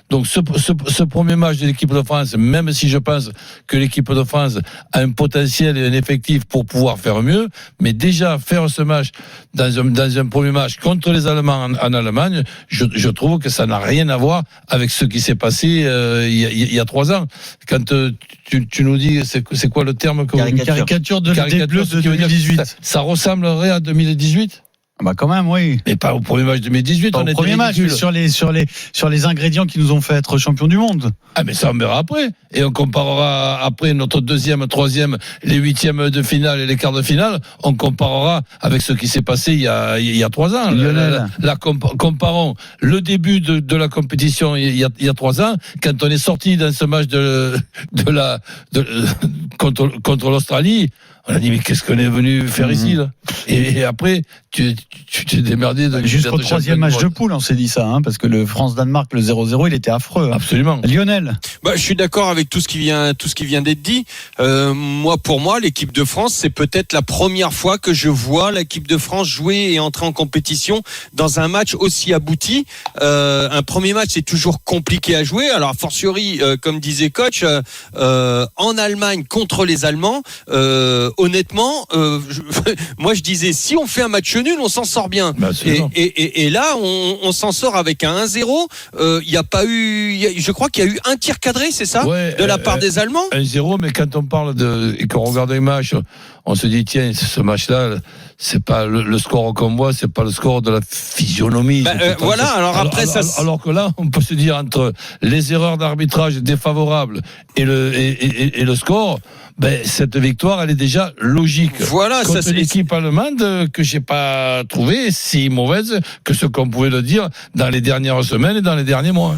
Donc ce premier match de l'équipe de France, même si je pense que l'équipe de France a un potentiel et un effectif pour pouvoir faire mieux, mais déjà faire ce match dans un premier match contre les Allemands en Allemagne, je trouve que ça n'a rien à voir avec ce qui s'est passé il y a 3 ans. Quand tu nous dis, c'est quoi le terme que caricature des Bleus de 2018. Ça ressemblerait à 2018 ? Bah quand même, oui. Mais pas au premier match 2018. Pas on au était premier match, mais sur les ingrédients qui nous ont fait être champions du monde. Ah mais ça on verra après. Et on comparera après notre deuxième, troisième, les huitièmes de finale et les quarts de finale. On comparera avec ce qui s'est passé il y a 3 ans. Lionel. Comparons le début de la compétition il y a 3 ans, quand on est sorti dans ce match contre l'Australie. On a dit, mais qu'est-ce qu'on est venu faire ici, là? Et après, tu t'es démerdé. Jusqu'au 3e match de poule, on s'est dit ça, parce que le France-Danemark, le 0-0, il était affreux. Absolument. Lionel. Je suis d'accord avec tout ce qui vient d'être dit. Pour moi, l'équipe de France, c'est peut-être la première fois que je vois l'équipe de France jouer et entrer en compétition dans un match aussi abouti. Un premier match, c'est toujours compliqué à jouer. Alors, a fortiori, comme disait coach, en Allemagne contre les Allemands, honnêtement, moi je disais, si on fait un match nul, on s'en sort bien. Et là, on s'en sort avec un 1-0. Il y a pas eu, je crois qu'il y a eu un tir cadré, c'est ça, de la part des Allemands. 1-0, mais quand on parle et qu'on regarde les matchs, on se dit tiens, ce match-là, c'est pas le score qu'on voit, c'est pas le score de la physionomie. Voilà. Alors que là, on peut se dire entre les erreurs d'arbitrage défavorables et le score. Cette victoire, elle est déjà logique. Voilà, contre l'équipe allemande que j'ai pas trouvée si mauvaise que ce qu'on pouvait le dire dans les dernières semaines et dans les derniers mois.